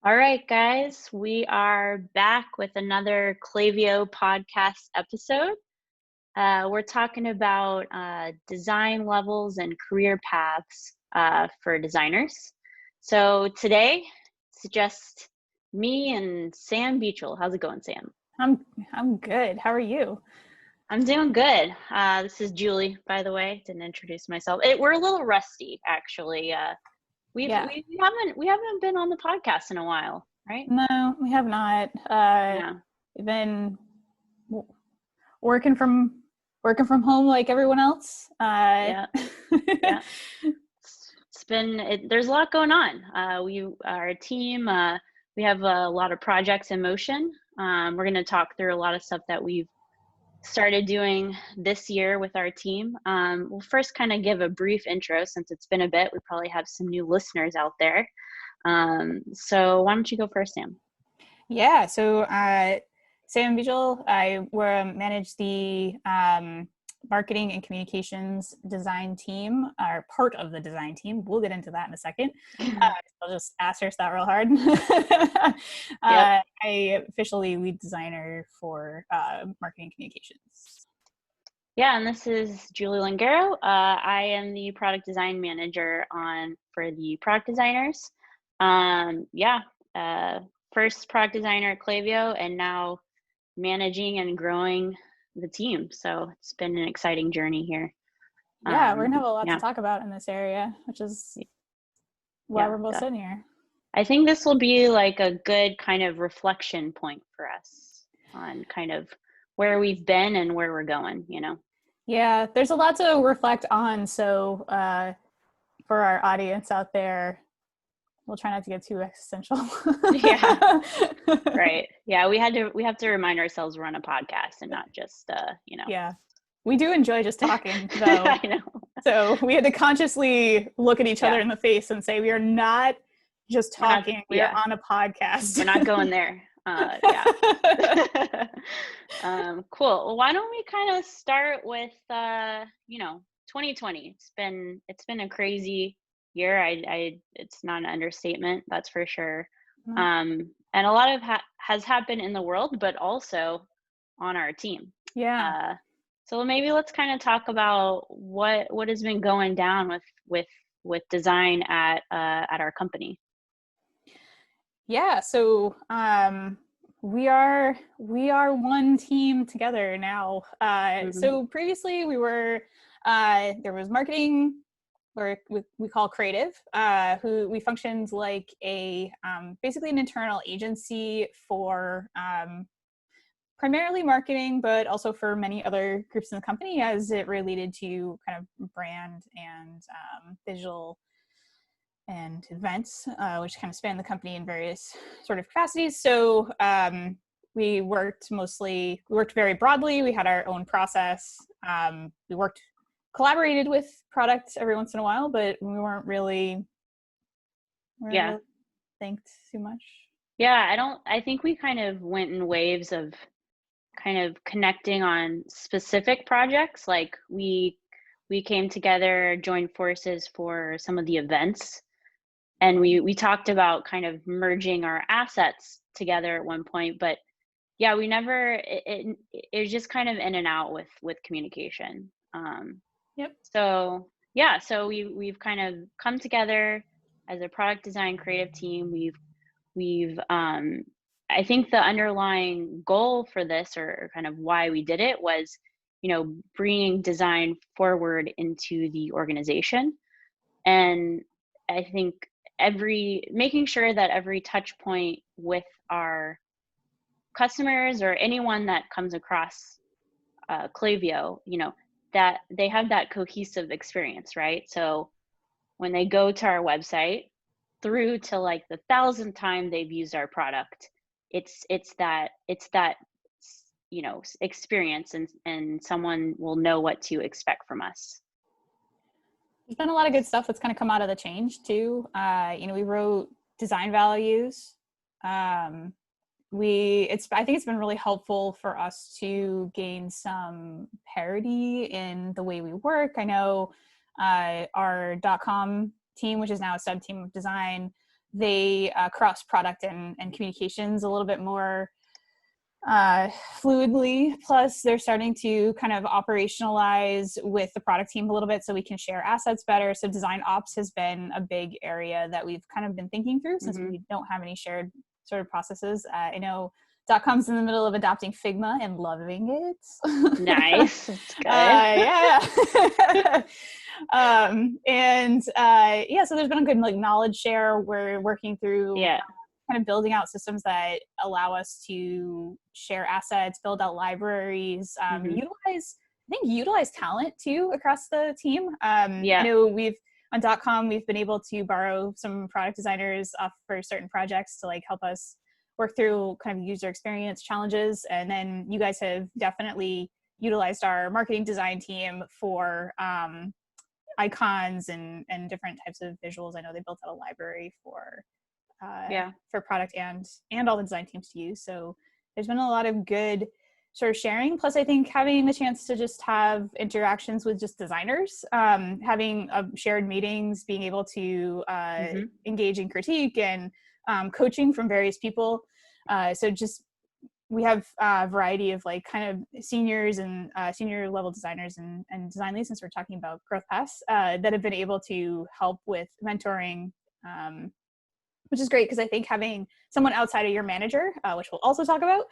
All right, guys, we are back with another Klaviyo podcast episode. We're talking about design levels and career paths for designers. So today, it's just me and Sam Beachel. How's it going, Sam? I'm good. How are you? I'm doing good. This is Julie, by the way. Didn't introduce myself. We're a little rusty, actually. Yeah. We haven't been on the podcast in a while, right? No, we have not. Yeah. We've been w- working from home like everyone else. Yeah. Yeah. There's a lot going on. Our team, we have a lot of projects in motion. We're going to talk through a lot of stuff that we've started doing this year with our team. We'll first kind of give a brief intro since it's been a bit. We probably have some new listeners out there. So why don't you go first, Sam? Yeah. So Sam Vigil, I manage the marketing and communications design team, or part of the design team. We'll get into that in a second. I'll just asterisk that real hard. Yep. I officially lead designer for marketing and communications. Yeah, and this is Julie Langaro. I am the product design manager for the product designers. First product designer at Klaviyo, and now managing and growing the team. So it's been an exciting journey here. Yeah, we're gonna have a lot Yeah. to talk about in this area, which is why we're both sitting here. I think this will be like a good kind of reflection point for us on kind of where we've been and where we're going, Yeah, there's a lot to reflect on. So for our audience out there, we'll try not to get too existential. Yeah. Right. Yeah, we have to remind ourselves we're on a podcast and not just Yeah. We do enjoy just talking though. I know. So we had to consciously look at each other in the face and say, we are not just talking, we are on a podcast. We're not going there. Yeah. Cool. Well, why don't we kind of start with 2020. It's been a crazy year. It's not an understatement, that's for sure. And a lot of has happened in the world, but also on our team. Yeah. So maybe let's kind of talk about what has been going down with design at our company. Yeah. So we are one team together now. So previously we were there was marketing, or we call creative, who we functioned like a basically an internal agency for primarily marketing, but also for many other groups in the company as it related to kind of brand and visual and events, which kind of span the company in various sort of capacities. So we worked very broadly. We had our own process. We collaborated with product every once in a while, but we weren't really thanked too much. Yeah, I think we kind of went in waves of kind of connecting on specific projects. Like we came together, joined forces for some of the events, and we talked about kind of merging our assets together at one point. But yeah, we never it was just kind of in and out with communication. Yep. So yeah, so we've kind of come together as a product design creative team. We've I think the underlying goal for this, or kind of why we did it, was bringing design forward into the organization. And I think making sure that every touch point with our customers or anyone that comes across Klaviyo, that they have that cohesive experience, right? So when they go to our website, through to like the 1,000th time they've used our product, it's that experience, and someone will know what to expect from us. There's been a lot of good stuff that's kind of come out of the change too. We wrote design values. I think it's been really helpful for us to gain some parity in the way we work. I know our .com team, which is now a sub team of design, they cross product and communications a little bit more fluidly. Plus they're starting to kind of operationalize with the product team a little bit so we can share assets better. So design ops has been a big area that we've kind of been thinking through since we don't have any shared sort of processes. I know .com's in the middle of adopting Figma and loving it. Nice. That's good. Yeah. So there's been a good like knowledge share. We're working through kind of building out systems that allow us to share assets, build out libraries, utilize talent too across the team. I know on .com, we've been able to borrow some product designers for certain projects to like help us work through kind of user experience challenges. And then you guys have definitely utilized our marketing design team for icons and different types of visuals. I know they built out a library for product and all the design teams to use. So there's been a lot of good sort of sharing. Plus, I think having the chance to just have interactions with just designers, having shared meetings, being able to engage in critique and coaching from various people. So just we have a variety of like kind of seniors and senior level designers and design leads, since we're talking about growth paths, that have been able to help with mentoring, which is great because I think having someone outside of your manager, which we'll also talk about,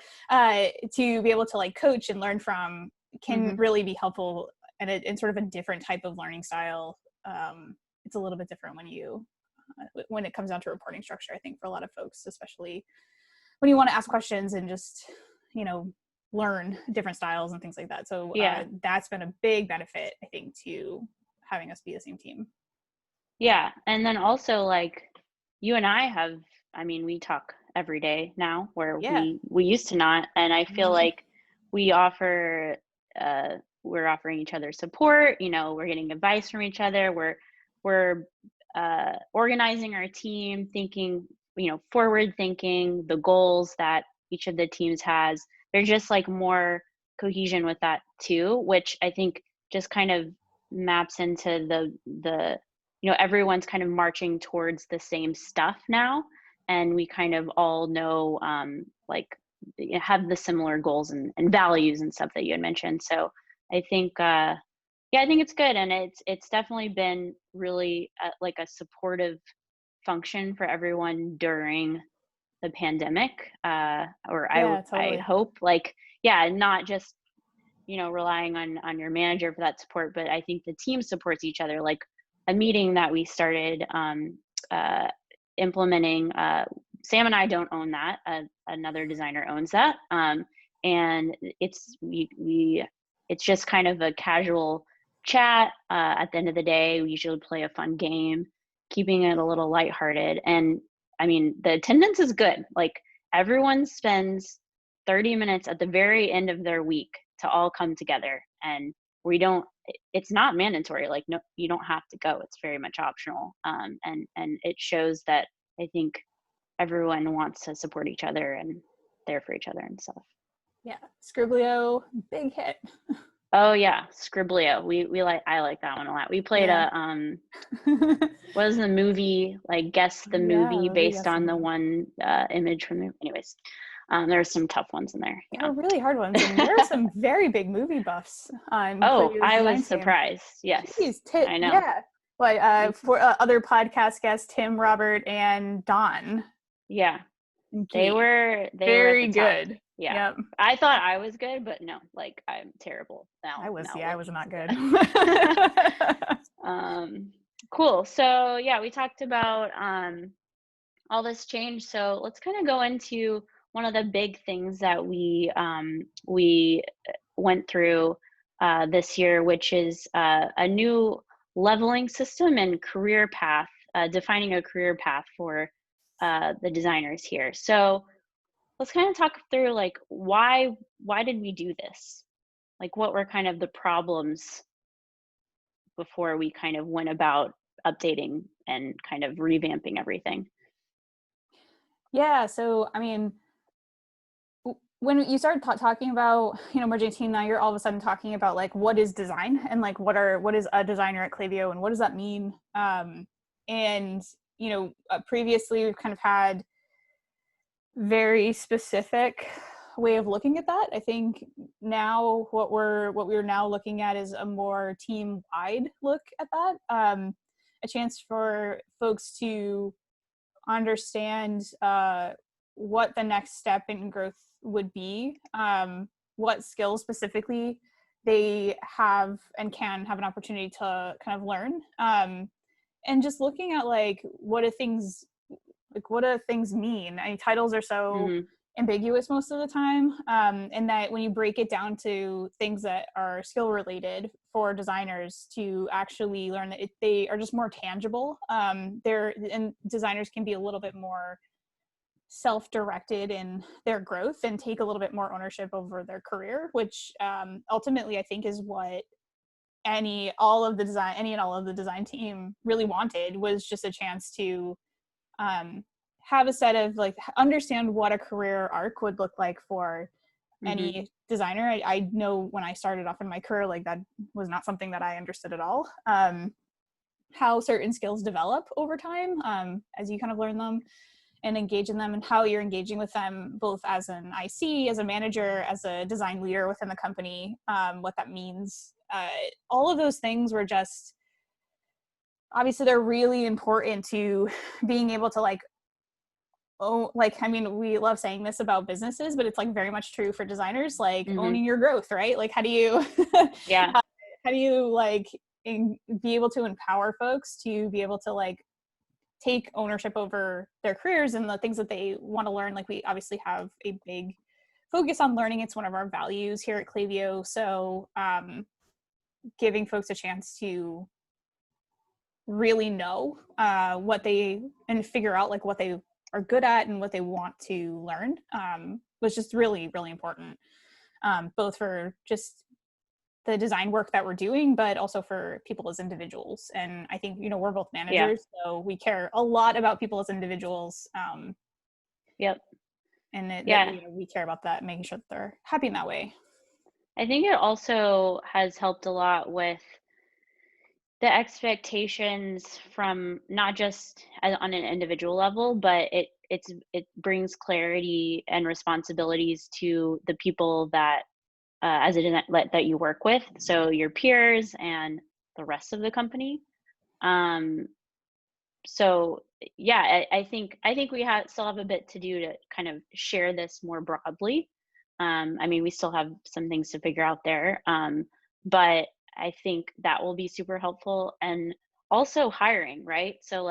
to be able to like coach and learn from can really be helpful in sort of a different type of learning style. It's a little bit different when it comes down to reporting structure, I think, for a lot of folks, especially when you want to ask questions and just, learn different styles and things like that. So that's been a big benefit, I think, to having us be the same team. Yeah. And then also like you and I we talk every day now where we used to not. And I feel like we're offering each other support, we're getting advice from each other. We're organizing our team, thinking, forward thinking, the goals that each of the teams has. There's just like more cohesion with that too, which I think just kind of maps into the everyone's kind of marching towards the same stuff now, and we kind of all know have the similar goals and values and stuff that you had mentioned. So I think I think it's good, and it's definitely been really like a supportive function for everyone during the pandemic, I hope, not just relying on your manager for that support, but I think the team supports each other. Like a meeting that we started implementing, Sam and I don't own that, another designer owns that, and it's just kind of a casual chat. At the end of the day, we usually play a fun game, keeping it a little lighthearted. And I mean, the attendance is good. Like everyone spends 30 minutes at the very end of their week to all come together, and it's not mandatory. Like, no, you don't have to go. It's very much optional. And it shows that I think everyone wants to support each other and there for each other and stuff. Yeah. Scriblio, big hit. Oh yeah, Scriblio. I like that one a lot. We played what was the movie? Like guess the movie based on the one image from the. Anyways, there are some tough ones in there. Yeah, really hard ones. And there are some very big movie buffs on. I was surprised. Yes, I know. Yeah, but for other podcast guests, Tim, Robert, and Don. Yeah, they were very good. Yeah, yep. I thought I was good, but no, like I'm terrible now. I was not good. Cool. So yeah, we talked about all this change. So let's kind of go into one of the big things that we went through this year, which is a new leveling system and career path, defining a career path for the designers here. So let's kind of talk through like why did we do this? Like what were kind of the problems before we kind of went about updating and kind of revamping everything? Yeah, so I mean, when you started talking about, merging team, now you're all of a sudden talking about like what is design and like what is a designer at Klaviyo and what does that mean? And previously we've kind of had very specific way of looking at that. I think now what we're now looking at is a more team-wide look at that, a chance for folks to understand what the next step in growth would be, what skills specifically they have and can have an opportunity to kind of learn, and just looking at what do things mean? I mean, titles are so ambiguous most of the time, and that when you break it down to things that are skill related for designers to actually learn that they are just more tangible, and designers can be a little bit more self-directed in their growth and take a little bit more ownership over their career, which ultimately I think is what any and all of the design team really wanted, was just a chance to have a set of understand what a career arc would look like for any designer. I know when I started off in my career, that was not something that I understood at all. How certain skills develop over time as you kind of learn them and engage in them, and how you're engaging with them both as an IC, as a manager, as a design leader within the company, what that means. All of those things were just, obviously they're really important to being able to I mean, we love saying this about businesses, but it's very much true for designers, owning your growth, right? How do you, yeah, how do you be able to empower folks to be able to take ownership over their careers and the things that they want to learn? We obviously have a big focus on learning. It's one of our values here at Klaviyo. So giving folks a chance to really know and figure out what they are good at and what they want to learn was just really, really important, both for just the design work that we're doing, but also for people as individuals. And I think, we're both managers, so we care a lot about people as individuals. Yep. And we care about that, making sure that they're happy in that way. I think it also has helped a lot with the expectations from not just on an individual level, but it brings clarity and responsibilities to the people that that you work with, so your peers and the rest of the company. So yeah, I think we still have a bit to do to kind of share this more broadly. I mean, we still have some things to figure out there, but I think that will be super helpful. And also hiring, right? So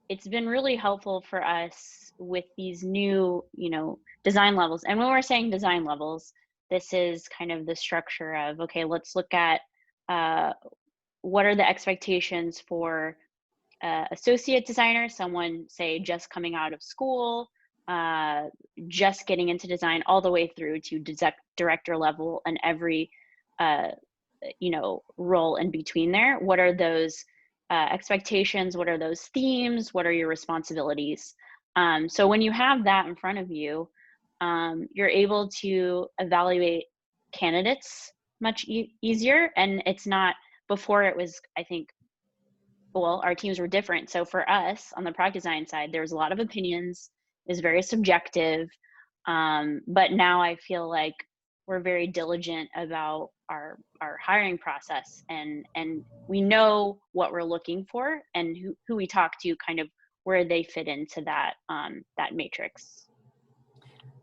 it's been really helpful for us with these new, design levels. And when we're saying design levels, this is kind of the structure of, okay, let's look at what are the expectations for associate designer, someone say just coming out of school, just getting into design, all the way through to director level and every role in between there. What are those expectations? What are those themes? What are your responsibilities? So when you have that in front of you, you're able to evaluate candidates much easier. And it's not, before it was, I think, well, our teams were different. So for us on the product design side, there was a lot of opinions. It was very subjective. But now I feel like we're very diligent about our hiring process, and we know what we're looking for and who we talk to, kind of where they fit into that matrix.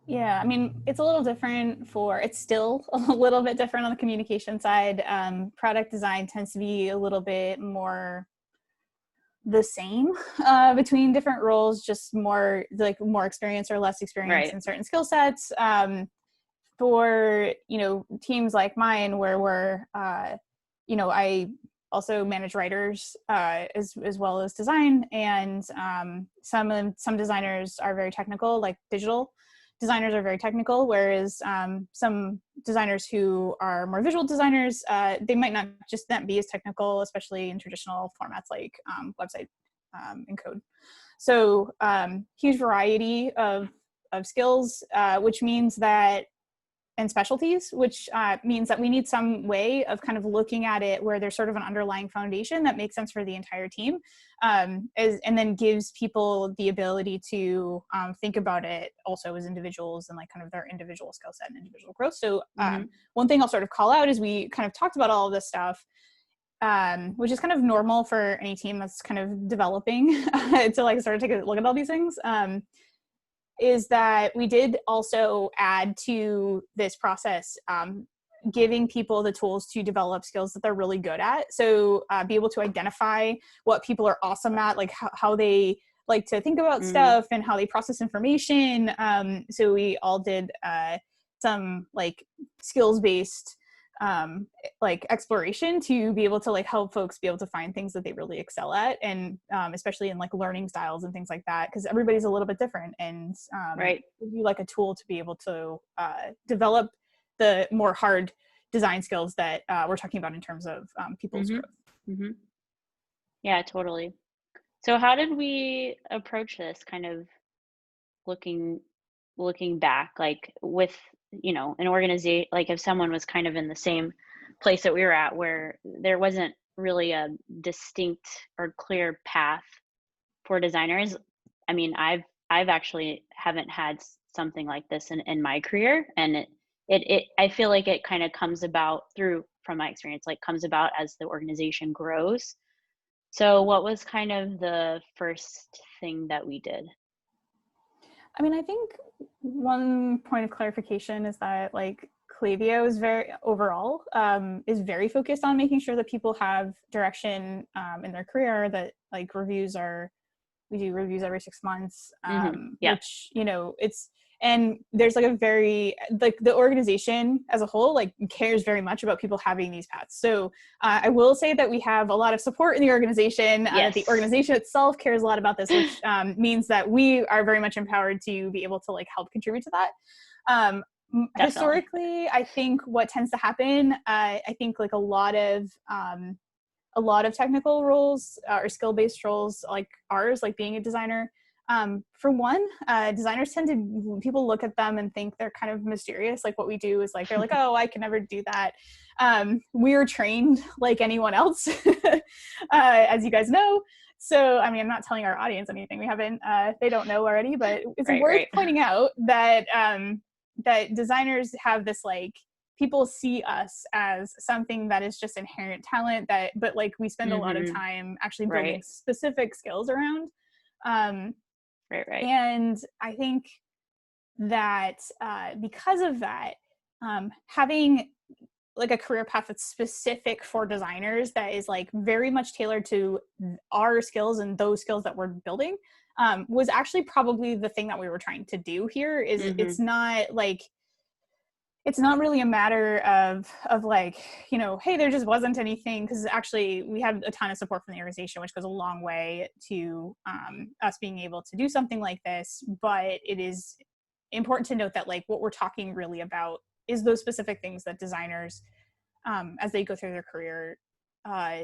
Yeah, I mean, it's a little different it's still a little bit different on the communication side. Product design tends to be a little bit more the same between different roles, just more more experience or less experience Right. in certain skill sets. For teams like mine, where we're I also manage writers as well as design, and some designers are very technical, like digital designers are very technical, whereas some designers who are more visual designers, they might not be as technical, especially in traditional formats like website and code. So huge variety of skills, which means that and specialties, which means that we need some way of kind of looking at it where there's sort of an underlying foundation that makes sense for the entire team, and then gives people the ability to think about it also as individuals and like kind of their individual skill set and individual growth. So one thing I'll sort of call out is we kind of talked about all of this stuff, which is kind of normal for any team that's kind of developing to like sort of take a look at all these things. Is that we did also add to this process, giving people the tools to develop skills that they're really good at. So be able to identify what people are awesome at, like how they like to think about stuff and how they process information. So we all did some like skills-based like exploration to be able to like help folks be able to find things that they really excel at, and especially in like learning styles and things like that, because everybody's a little bit different, and give you like a tool to be able to develop the more hard design skills that we're talking about in terms of people's growth. Yeah, totally. So how did we approach this, kind of looking back, like with, you know, an organization, like if someone was kind of in the same place that we were at, where there wasn't really a distinct or clear path for designers. I mean, I've actually haven't had something like this in my career, and it I feel like it kind of comes about from my experience, like comes about as the organization grows. So what was kind of the first thing that we did? I mean, I think one point of clarification is that like Klaviyo is is very focused on making sure that people have direction in their career, that like we do reviews every 6 months, which, you know, and there's like a very, like the organization as a whole, like cares very much about people having these paths. So I will say that we have a lot of support in the organization, that the organization itself cares a lot about this, which means that we are very much empowered to be able to like help contribute to that. Historically, I think what tends to happen, I think like a lot of technical roles or skill-based roles like ours, like being a designer, for one, designers people look at them and think they're kind of mysterious. Like what we do is like, they're like, oh, I can never do that. We're trained like anyone else, as you guys know. So, I mean, I'm not telling our audience anything we haven't, they don't know already, but it's worth pointing out that, that designers have this, like, people see us as something that is just inherent talent, but like we spend a lot of time actually building specific skills around. And I think that because of that, having like a career path that's specific for designers, that is like very much tailored to our skills and those skills that we're building, was actually probably the thing that we were trying to do here. Is it's not really a matter of like, you know, hey, there just wasn't anything, because actually we have a ton of support from the organization, which goes a long way to us being able to do something like this. But it is important to note that like what we're talking really about is those specific things that designers, as they go through their career,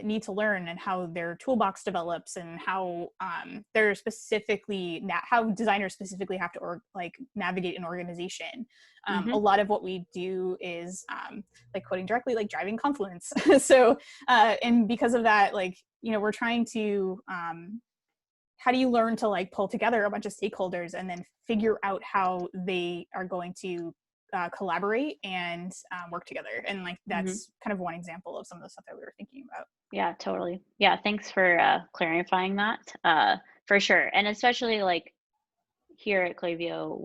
need to learn, and how their toolbox develops, and how how designers specifically have to navigate an organization. A lot of what we do is like quoting directly, like driving confluence. So and because of that, like, you know, we're trying to how do you learn to like pull together a bunch of stakeholders and then figure out how they are going to collaborate and work together. And like that's kind of one example of some of the stuff that we were thinking about. Yeah, totally. Yeah, thanks for clarifying that, for sure. And especially like here at Klaviyo,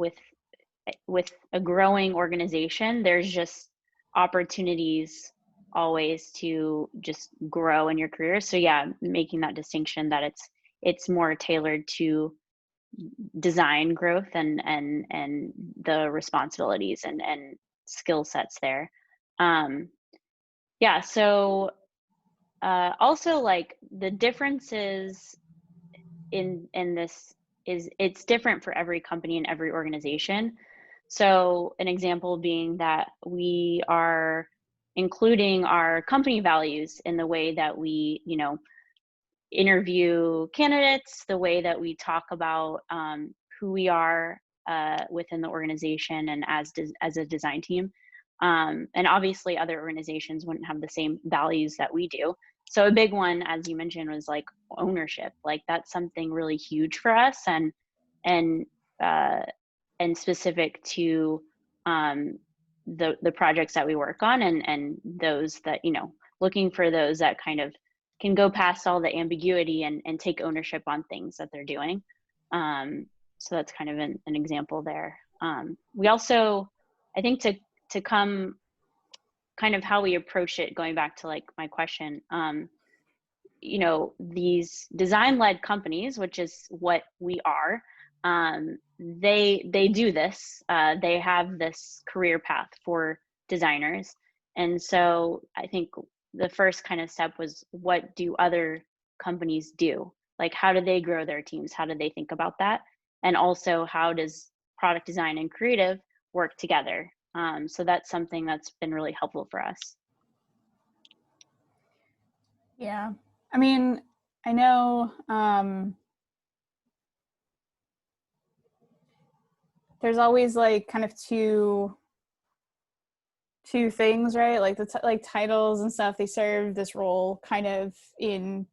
with a growing organization, there's just opportunities always to just grow in your career. So yeah, making that distinction that it's more tailored to design growth and the responsibilities and skill sets there. Yeah, so also like the differences in this is it's different for every company and every organization. So an example being that we are including our company values in the way that we, you know, interview candidates, the way that we talk about who we are within the organization and as a design team. And obviously other organizations wouldn't have the same values that we do. So a big one, as you mentioned, was like ownership. Like that's something really huge for us, and uh, and specific to the projects that we work on, and those that, you know, looking for those that kind of can go past all the ambiguity and take ownership on things that they're doing. So that's kind of an example there. We also, I think to come kind of how we approach it, going back to like my question, you know, these design-led companies, which is what we are, they do this. They have this career path for designers, and so I think the first kind of step was, what do other companies do? Like, how do they grow their teams? How do they think about that? And also, how does product design and creative work together? So that's something that's been really helpful for us. Yeah. I mean, I know there's always like kind of two things, right? Like like titles and stuff, they serve this role kind of in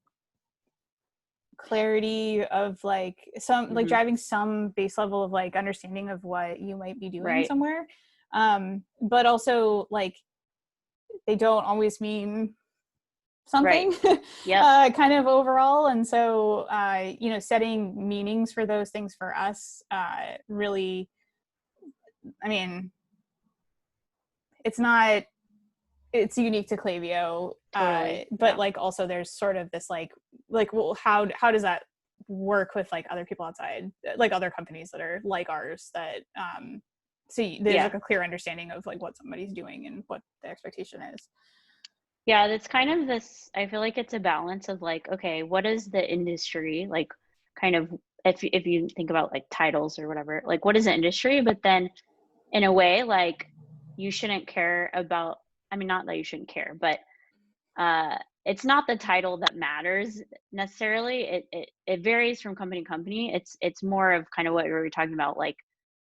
clarity of like some like driving some base level of like understanding of what you might be doing somewhere. But also like they don't always mean something kind of overall. And so you know, setting meanings for those things for us really, I mean, it's unique to Klaviyo, but like also there's sort of this like well, how does that work with like other people outside, like other companies that are like ours, that so there's like a clear understanding of like what somebody's doing and what the expectation is. Yeah, that's kind of this, I feel like it's a balance of like, okay, what is the industry like, kind of, if you think about like titles or whatever, like what is the industry? But then in a way, like you shouldn't care about, I mean, not that you shouldn't care, but it's not the title that matters necessarily. It varies from company to company. It's more of kind of what we were talking about, like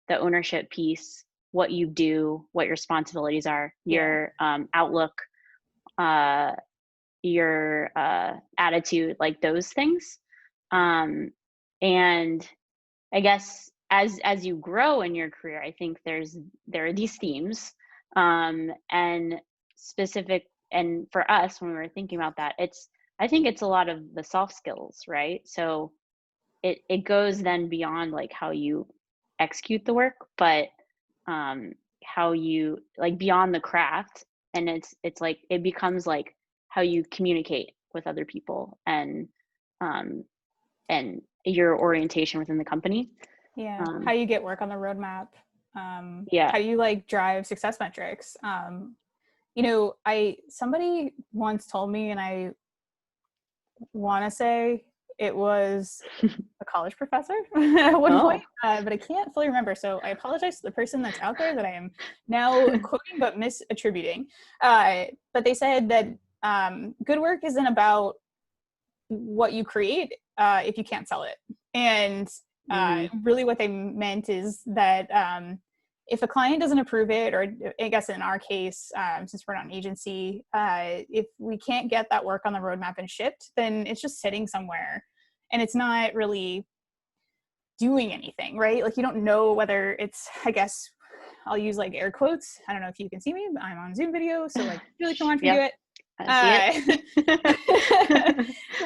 the ownership piece, what you do, what your responsibilities are, your outlook, your attitude, like those things. And I guess as you grow in your career, I think there are these themes, and specific. And for us, when we were thinking about that, I think it's a lot of the soft skills, right? So it goes then beyond like how you execute the work, but how you, like, beyond the craft, and it's like it becomes like how you communicate with other people, and your orientation within the company. How you get work on the roadmap. How you like drive success metrics. You know, somebody once told me, and I want to say it was a college professor at one point, but I can't fully remember. So I apologize to the person that's out there that I am now quoting but misattributing. But they said that good work isn't about what you create if you can't sell it. And really what they meant is that if a client doesn't approve it, or I guess in our case, since we're not an agency, if we can't get that work on the roadmap and shipped, then it's just sitting somewhere and it's not really doing anything, right? Like you don't know whether it's, I guess I'll use like air quotes. I don't know if you can see me, but I'm on Zoom video. So like really come on for do it. I see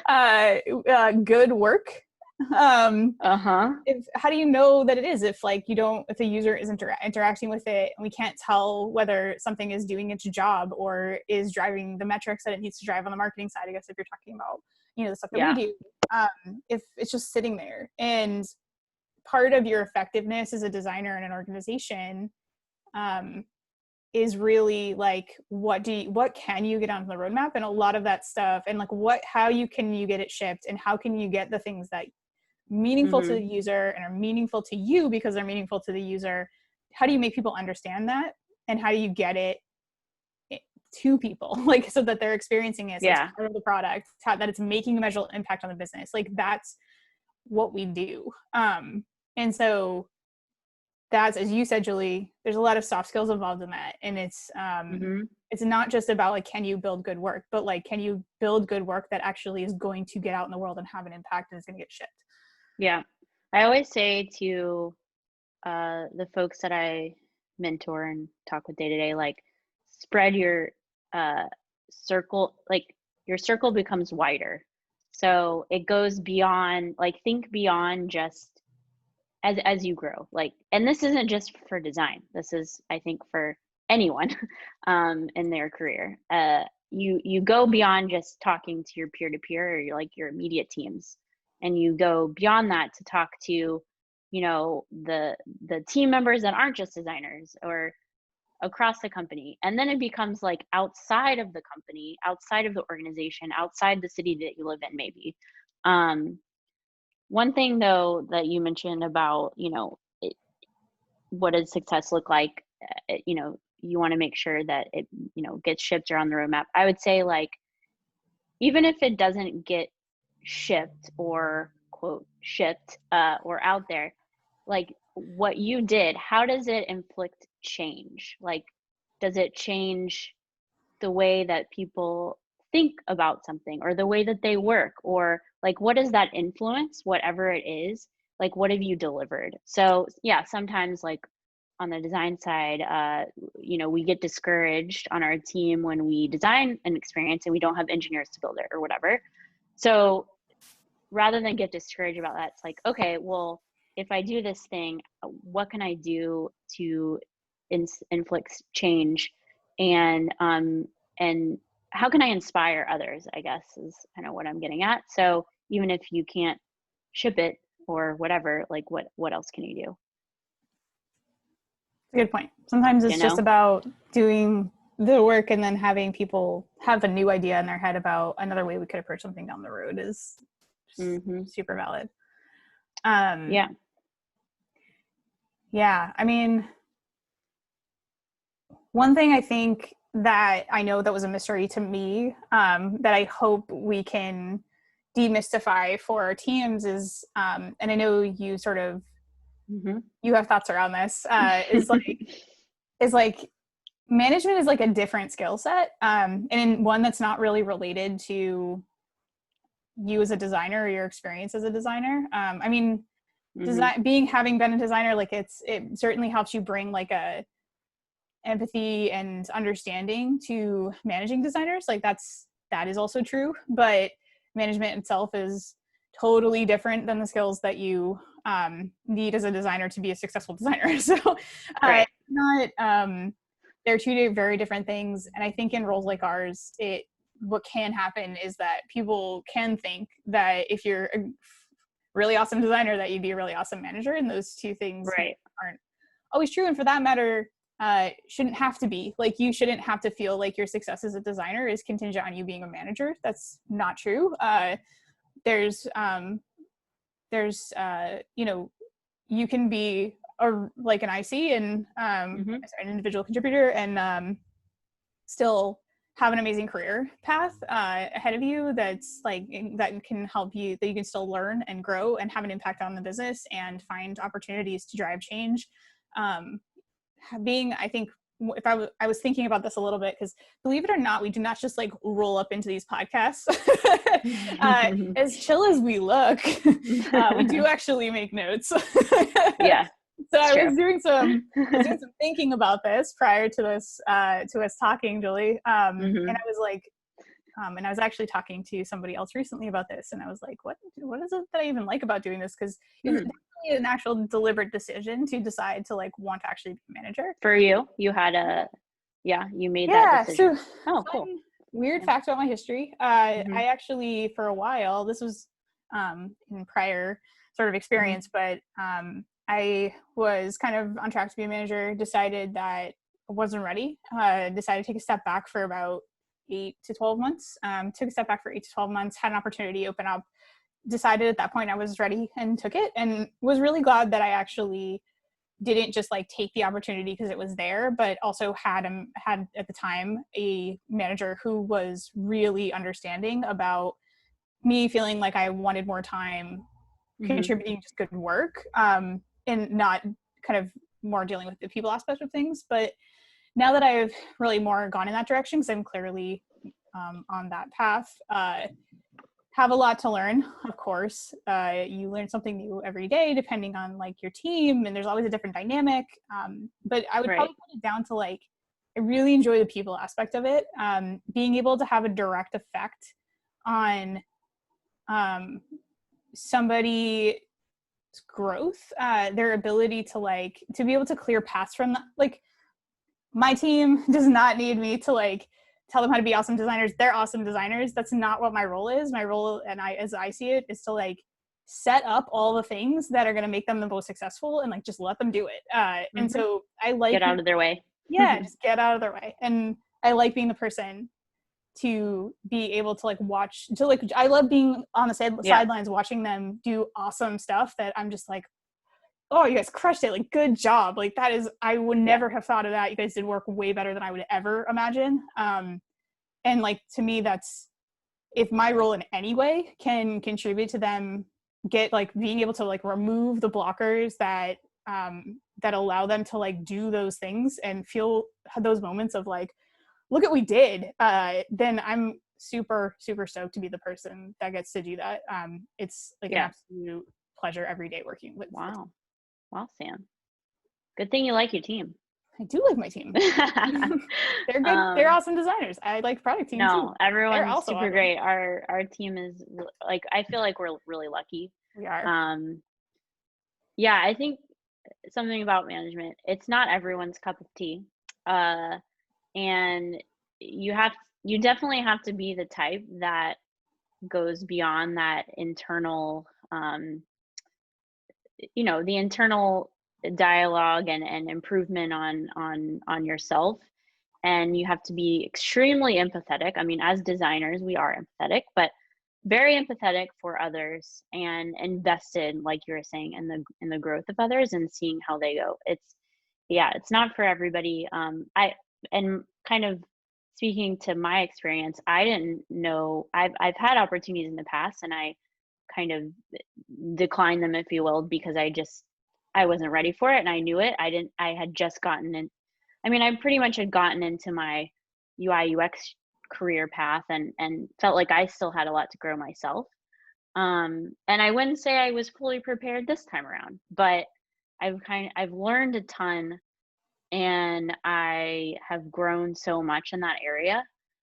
it. Good work. How do you know that it is if like if the user is interacting with it and we can't tell whether something is doing its job or is driving the metrics that it needs to drive on the marketing side? I guess if you're talking about, you know, the stuff that we do, if it's just sitting there. And part of your effectiveness as a designer in an organization is really like what can you get onto the roadmap, and a lot of that stuff, and like how can you get it shipped, and how can you get the things that meaningful to the user and are meaningful to you because they're meaningful to the user. How do you make people understand that, and how do you get it to people, like so that they're experiencing it as part of the product, that it's making a measurable impact on the business? Like that's what we do. And so that's, as you said, Julie, there's a lot of soft skills involved in that. And it's not just about like, can you build good work, but like, can you build good work that actually is going to get out in the world and have an impact and is going to get shipped? Yeah. I always say to the folks that I mentor and talk with day to day, like, spread your circle, like your circle becomes wider. So it goes beyond, like, think beyond just as you grow. Like, and this isn't just for design. This is, I think, for anyone in their career. You go beyond just talking to your peer to peer or your immediate teams, and you go beyond that to talk to, the team members that aren't just designers, or across the company. And then it becomes like outside of the company, outside of the organization, outside the city that you live in, maybe. One thing though that you mentioned about, what does success look like? You want to make sure that it, gets shipped or on the roadmap. I would say, like, even if it doesn't get shipped or quote shipped or out there, like, what you did, how does it inflict change? Like, does it change the way that people think about something, or the way that they work, or like, what does that influence? Whatever it is, like, what have you delivered? So yeah, sometimes, like, on the design side, we get discouraged on our team when we design an experience and we don't have engineers to build it or whatever. So rather than get discouraged about that, it's like, okay, well, if I do this thing, what can I do to inflict change, and how can I inspire others, I guess, is kind of what I'm getting at. So even if you can't ship it or whatever, like, what else can you do? Good point. Sometimes it's just about doing the work and then having people have a new idea in their head about another way we could approach something down the road is super valid. Yeah. I mean, one thing I think that I know that was a mystery to me, that I hope we can demystify for our teams is, and I know you sort of, you have thoughts around this, is like management is like a different skill set, and one that's not really related to you as a designer or your experience as a designer. I mean, having been a designer, like it certainly helps you bring like a empathy and understanding to managing designers. Like that is also true, but management itself is totally different than the skills that you need as a designer to be a successful designer. So they're two very different things. And I think in roles like ours, what can happen is that people can think that if you're a really awesome designer, that you'd be a really awesome manager. And those two things aren't always true. And for that matter, shouldn't have to be. Like, you shouldn't have to feel like your success as a designer is contingent on you being a manager. That's not true. There's you can be like an IC and an individual contributor and still have an amazing career path ahead of you that's like that can help you, that you can still learn and grow and have an impact on the business and find opportunities to drive change. I think if I was thinking about this a little bit, because believe it or not, we do not just like roll up into these podcasts as chill as we look. We do actually make notes. Yeah. So I was doing some thinking about this prior to this to us talking, Julie, and I was like, and I was actually talking to somebody else recently about this, and I was like, what is it that I even like about doing this? Because it's definitely an actual deliberate decision to decide to like want to actually be a manager. For you had you made that decision. So cool. Weird fact about my history. I actually, for a while, this was in prior sort of experience, but I was kind of on track to be a manager, decided that I wasn't ready, decided to take a step back for about 8 to 12 months, took a step back for 8 to 12 months, had an opportunity open up, decided at that point I was ready and took it, and was really glad that I actually didn't just like take the opportunity because it was there, but also had at the time a manager who was really understanding about me feeling like I wanted more time contributing just good work, and not kind of more dealing with the people aspect of things. But now that I've really more gone in that direction, because I'm clearly on that path, have a lot to learn, of course. You learn something new every day, depending on like your team, and there's always a different dynamic. But I would probably put it down to like, I really enjoy the people aspect of it. Being able to have a direct effect on somebody's growth, their ability to like, to be able to clear paths from that. Like, my team does not need me to like tell them how to be awesome designers. They're awesome designers. That's not what my role is. My role, and as I see it, is to like set up all the things that are going to make them the most successful and like just let them do it. And so I like get out of their way. Yeah, just get out of their way. And I like being the person to be able to like watch, to like, I love being on the sidelines watching them do awesome stuff that I'm just like, oh, you guys crushed it. Like, good job. Like, that is, I would never have thought of that. You guys did work way better than I would ever imagine. And like, to me, that's, if my role in any way can contribute to them being able to like remove the blockers that that allow them to like do those things and feel those moments of like, look at what we did, then I'm super, super stoked to be the person that gets to do that. It's like an absolute pleasure every day working with. Wow, Sam. Good thing you like your team. I do like my team. They're good. They're awesome designers. I like product team too. No, everyone's also super awesome. great. Our team is like, I feel like we're really lucky. We are. Yeah, I think something about management, it's not everyone's cup of tea. And you definitely have to be the type that goes beyond that internal, the internal dialogue and improvement on yourself. And you have to be extremely empathetic. I mean, as designers, we are empathetic, but very empathetic for others and invested, like you were saying, in the growth of others and seeing how they go. It's not for everybody. And kind of speaking to my experience, I didn't know, I've had opportunities in the past and I kind of declined them, if you will, because I wasn't ready for it and I knew it. I had just gotten in. I mean, I pretty much had gotten into my UI UX career path and felt like I still had a lot to grow myself. And I wouldn't say I was fully prepared this time around, but I've learned a ton and I have grown so much in that area,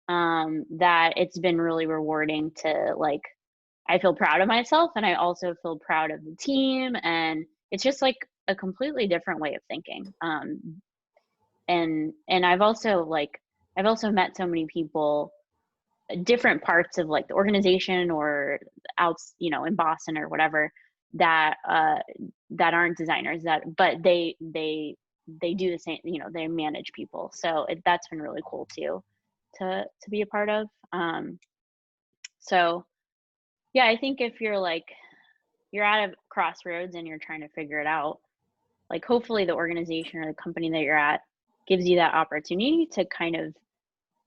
that it's been really rewarding to like, I feel proud of myself and I also feel proud of the team, and it's just like a completely different way of thinking. And I've also met so many people, different parts of like the organization or in Boston or whatever, that aren't designers, but they do the same, they manage people. So that's been really cool too, to be a part of. So yeah, I think if you're at a crossroads and you're trying to figure it out, like hopefully the organization or the company that you're at gives you that opportunity to kind of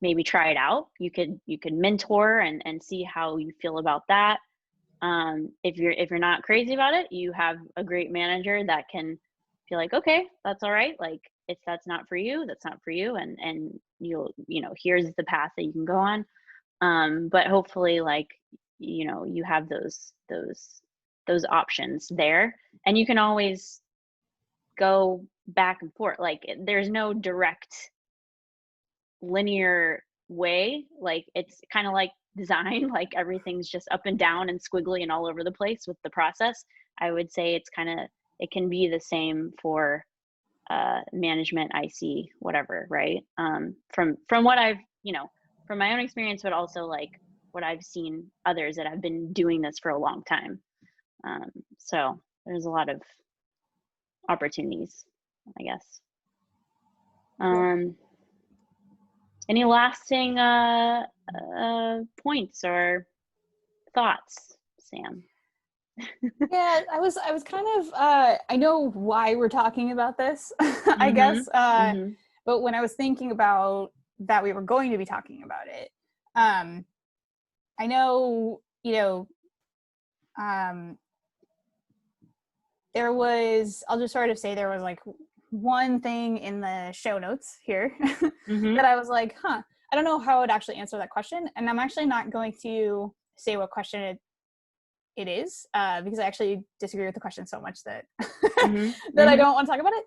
maybe try it out. You could mentor and see how you feel about that. If you're not crazy about it, you have a great manager that can feel like, okay, that's all right. Like, if that's not for you, that's not for you. And here's the path that you can go on. But hopefully you have those options there, and you can always go back and forth. Like, there's no direct linear way. Like, it's kind of like design, like everything's just up and down and squiggly and all over the place with the process. I would say it can be the same for management, IC, whatever, right? From what I've, from my own experience, but also like what I've seen others that have been doing this for a long time. So there's a lot of opportunities, I guess. Any lasting points or thoughts, Sam? Yeah, I was kind of I know why we're talking about this, I guess. But when I was thinking about that we were going to be talking about it, I know, there was, I'll just sort of say there was like one thing in the show notes here Mm-hmm. that I was like, I don't know how I would actually answer that question. And I'm actually not going to say what question it is, because I actually disagree with the question so much that Mm-hmm. that I Mm-hmm. don't want to talk about it.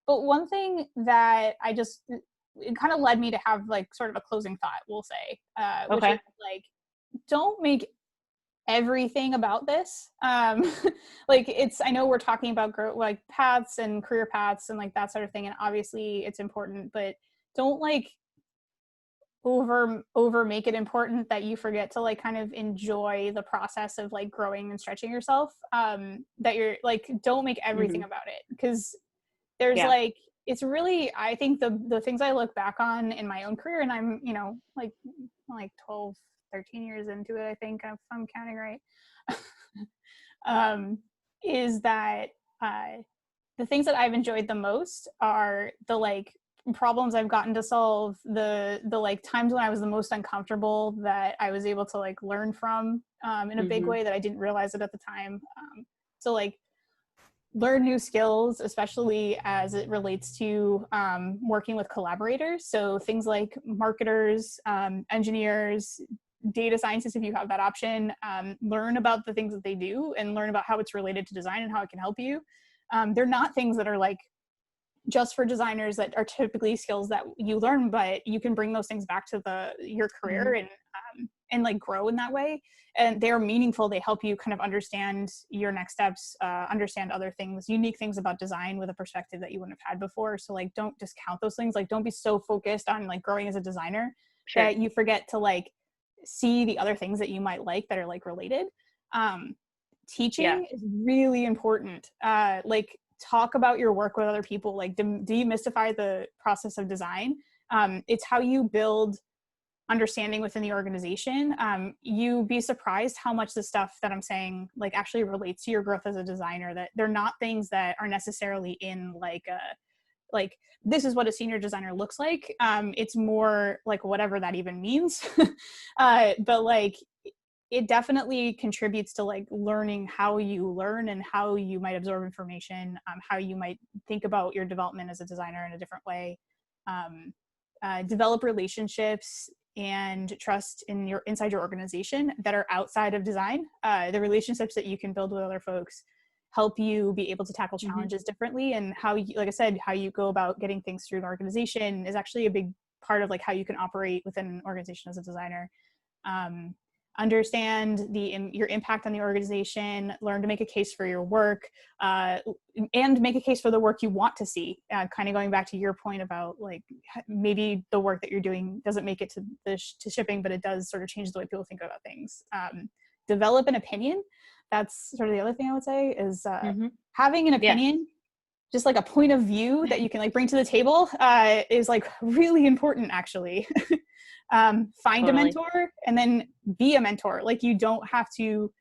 But one thing that it kind of led me to have like sort of a closing thought, we'll say, which is Okay. like, don't make everything about this. Like I know we're talking about like paths and career paths and like that sort of thing. And obviously it's important, but don't like over make it important that you forget to like kind of enjoy the process of like growing and stretching yourself. That you're like, don't make everything Mm-hmm. about it, because there's Yeah. like, it's really, I think the things I look back on in my own career, and I'm, like 12, 13 years into it, I think, if I'm counting right, is that the things that I've enjoyed the most are the like problems I've gotten to solve, the like times when I was the most uncomfortable that I was able to like learn from, in a big Mm-hmm. way that I didn't realize it at the time. So like learn new skills, especially as it relates to working with collaborators. So things like marketers, engineers, data scientists, if you have that option, learn about the things that they do and learn about how it's related to design and how it can help you. They're not things that are like just for designers that are typically skills that you learn, but you can bring those things back to your Mm-hmm. career and like grow in that way. And they're meaningful. They help you kind of understand your next steps, understand other things, unique things about design with a perspective that you wouldn't have had before. So like, don't discount those things. Like, don't be so focused on like growing as a designer Sure. that you forget to like see the other things that you might like that are like related. Yeah. Teaching is really important. Like, talk about your work with other people, like demystify the process of design. It's how you build understanding within the organization. You'd be surprised how much the stuff that I'm saying like actually relates to your growth as a designer, that they're not things that are necessarily in like a like this is what a senior designer looks like. It's more like whatever that even means. But like it definitely contributes to like learning how you learn and how you might absorb information, how you might think about your development as a designer in a different way. Develop relationships and trust inside your organization that are outside of design. The relationships that you can build with other folks help you be able to tackle Mm-hmm. challenges differently, and how you, like I said, how you go about getting things through an organization is actually a big part of like how you can operate within an organization as a designer. um, Understand your impact on the organization, learn to make a case for your work, and make a case for the work you want to see. Kind of going back to your point about like maybe the work that you're doing doesn't make it to shipping, but it does sort of change the way people think about things. Develop an opinion. That's sort of the other thing I would say is Mm-hmm. having an Yeah. opinion, just like a point of view that you can like bring to the table, is like really important actually. Find a Totally. mentor and then be a mentor. Like, you don't have to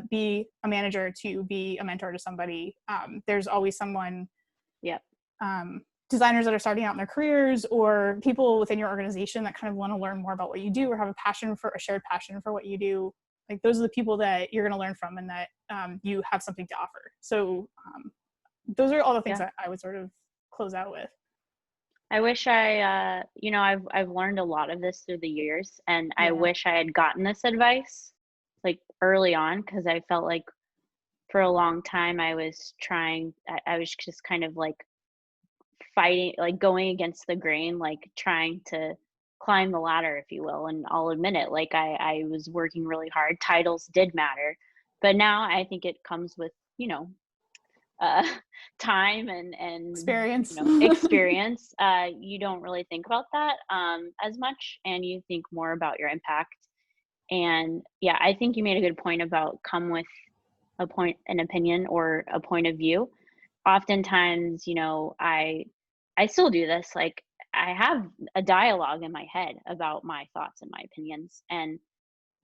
be a manager to be a mentor to somebody. There's always someone, Yep. designers that are starting out in their careers, or people within your organization that kind of want to learn more about what you do, or have a shared passion for what you do. Like, those are the people that you're going to learn from, and that you have something to offer. So those are all the things Yeah. that I would sort of close out with. I wish I've learned a lot of this through the years, and I Yeah. wish I had gotten this advice like early on, because I felt like for a long time I was just kind of like fighting, like going against the grain, like trying to climb the ladder, if you will. And I'll admit it, like I was working really hard. Titles did matter, but now I think it comes with, uh, time and Experience. experience. You don't really think about that as much, and you think more about your impact. And yeah, I think you made a good point about come with an opinion or a point of view. Oftentimes, I still do this. Like, I have a dialogue in my head about my thoughts and my opinions, and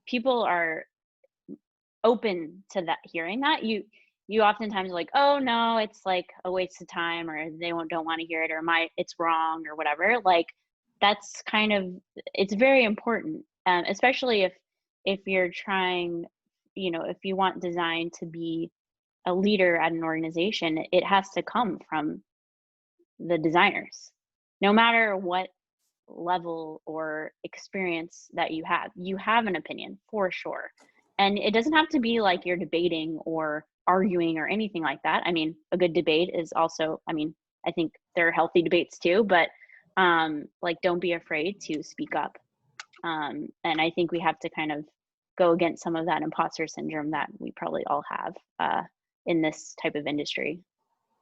people are open to that, hearing that. You oftentimes are like, oh no, it's like a waste of time, or they don't want to hear it, or it's wrong, or whatever. Like, that's kind of, it's very important, especially if you're trying, if you want design to be a leader at an organization, it has to come from the designers. No matter what level or experience that you have an opinion for sure. And it doesn't have to be like you're debating or arguing or anything like that. I mean, a good debate is also, I mean, I think there are healthy debates too, but like, don't be afraid to speak up. And I think we have to kind of go against some of that imposter syndrome that we probably all have in this type of industry.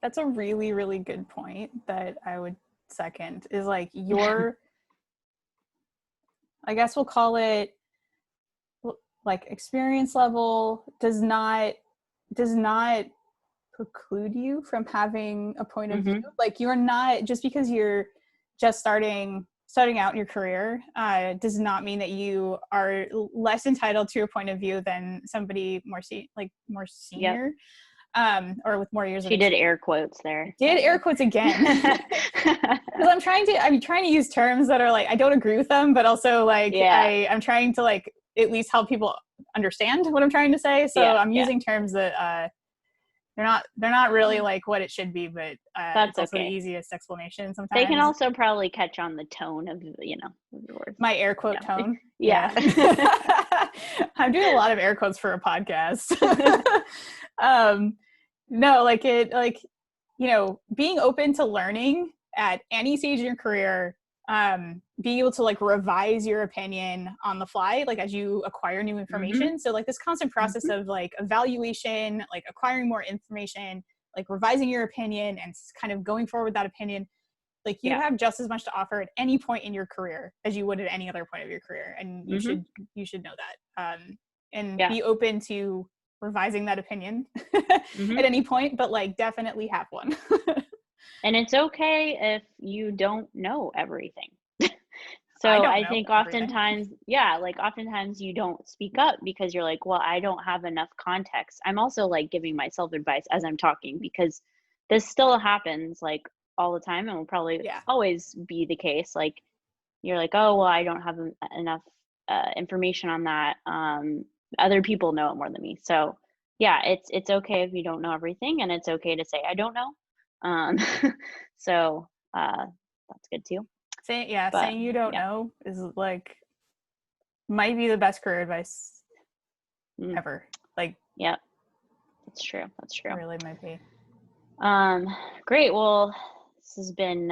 That's a really, really good point that I would second, is like your, I guess we'll call it like experience level does not preclude you from having a point of view. Like, you're not, just because you're just starting out in your career does not mean that you are less entitled to your point of view than somebody more senior. Yep. Or with more years she of did air quotes there. Did air quotes again. Because I'm trying to use terms that are like, I don't agree with them, but also like I'm trying to like at least help people understand what I'm trying to say. So I'm using terms that they're not really like what it should be, but that's it's also the easiest explanation sometimes. They can also probably catch on the tone of, you know, the words. My air quote tone. Yeah. I'm doing a lot of air quotes for a podcast. No, like you know, being open to learning at any stage in your career, being able to like revise your opinion on the fly, like as you acquire new information. So like this constant process of like evaluation, like acquiring more information, like revising your opinion and kind of going forward with that opinion, like you have just as much to offer at any point in your career as you would at any other point of your career. And you should know that, and be open to revising that opinion at any point, but like definitely have one. And it's okay if you don't know everything. So I think oftentimes, oftentimes you don't speak up because you're like, well, I don't have enough context. I'm also like giving myself advice as I'm talking, because this still happens like all the time and will probably always be the case. Like, you're like, oh, well, I don't have enough information on that. Other people know it more than me. So yeah, it's okay if you don't know everything, and it's okay to say, I don't know. So that's good too. Saying you don't know is like, might be the best career advice ever. Like, that's true. It really might be. Great. Well, this has been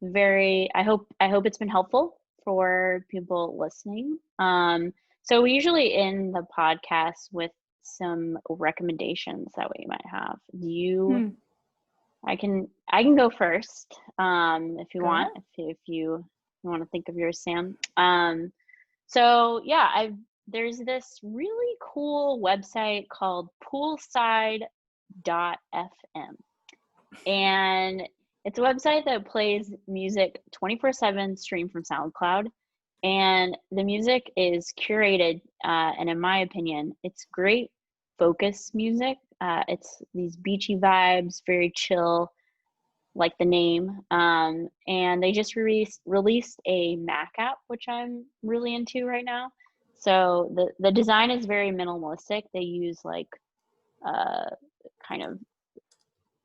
I hope it's been helpful for people listening. So we usually end the podcast with some recommendations that we might have. Do you I can go first, if you want, if you want to think of yours, Sam. So yeah, there's this really cool website called poolside.fm, and it's a website that plays music 24/7 streamed from SoundCloud, and the music is curated, and in my opinion, it's great focus music. It's these beachy vibes, very chill, like the name. And they just released a Mac app, which I'm really into right now. So the design is very minimalistic. They use like kind of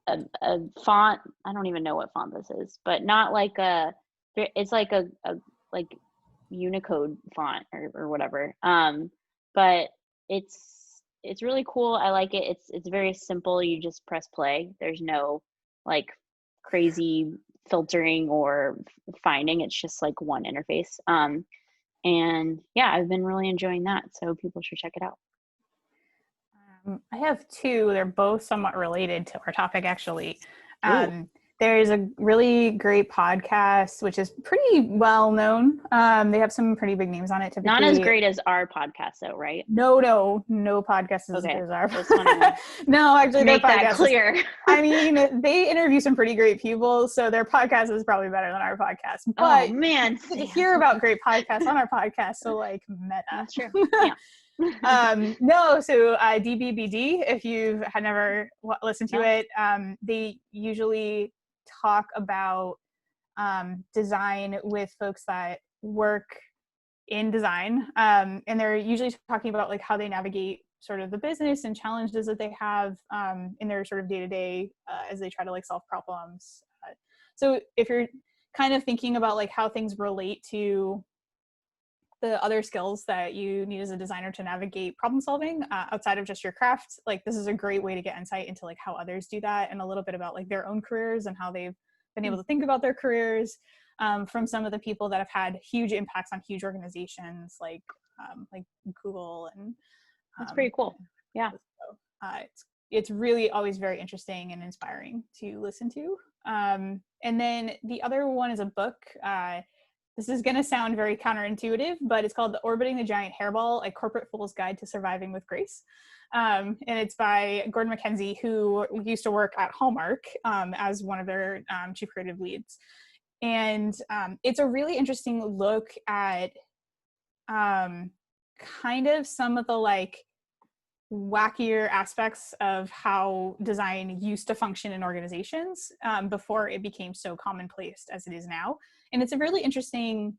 a font. I don't even know what font this is, but not like it's like a like Unicode font or whatever. But it's really cool. I like it. It's very simple. You just press play. There's no like crazy filtering or finding. It's just like one interface. And yeah, I've been really enjoying that. So people should check it out. I have two. They're both somewhat related to our topic, actually. There's a really great podcast, which is pretty well known. They have some pretty big names on it. Typically. Not as great as our podcast, though, right? No podcast is as good as our. No, actually, make that clear. I mean, they interview some pretty great people, so their podcast is probably better than our podcast. But to hear about great podcasts on our podcast, so like meta. That's true. Yeah. So DBBD, if you've had never listened to it, they usually talk about design with folks that work in design, and they're usually talking about like how they navigate sort of the business and challenges that they have in their sort of day-to-day as they try to like solve problems. So if you're kind of thinking about like how things relate to the other skills that you need as a designer to navigate problem solving outside of just your craft, like this is a great way to get insight into like how others do that, and a little bit about like their own careers and how they've been able to think about their careers from some of the people that have had huge impacts on huge organizations like Google. And that's pretty cool. Yeah. So, it's really always very interesting and inspiring to listen to. And then the other one is a book. This is going to sound very counterintuitive, but it's called Orbiting the Giant Hairball, A Corporate Fool's Guide to Surviving with Grace. And it's by Gordon McKenzie, who used to work at Hallmark as one of their chief creative leads. And it's a really interesting look at kind of some of the like wackier aspects of how design used to function in organizations before it became so commonplace as it is now. And it's a really interesting,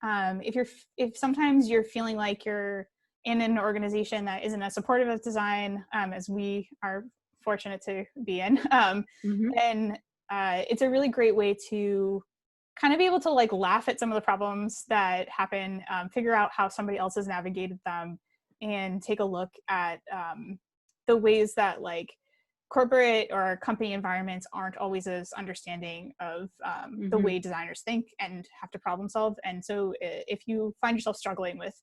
if sometimes you're feeling like you're in an organization that isn't as supportive of design as we are fortunate to be in, then it's a really great way to kind of be able to like laugh at some of the problems that happen, figure out how somebody else has navigated them, and take a look at the ways that like corporate or company environments aren't always as understanding of the way designers think and have to problem solve. And so if you find yourself struggling with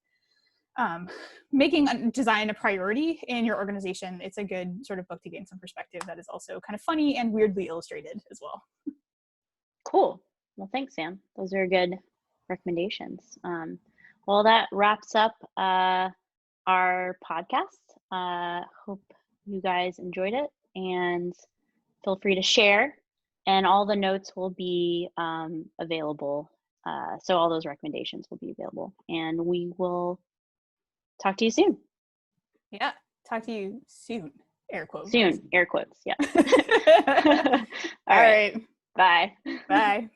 making design a priority in your organization, it's a good sort of book to gain some perspective that is also kind of funny and weirdly illustrated as well. Cool. Well, thanks, Sam. Those are good recommendations. Well, that wraps up our podcast. Hope you guys enjoyed it, and feel free to share, and all the notes will be available. So all those recommendations will be available, and we will talk to you soon. Yeah, talk to you soon. Air quotes. Soon, air quotes, yeah. All right. Bye. Bye.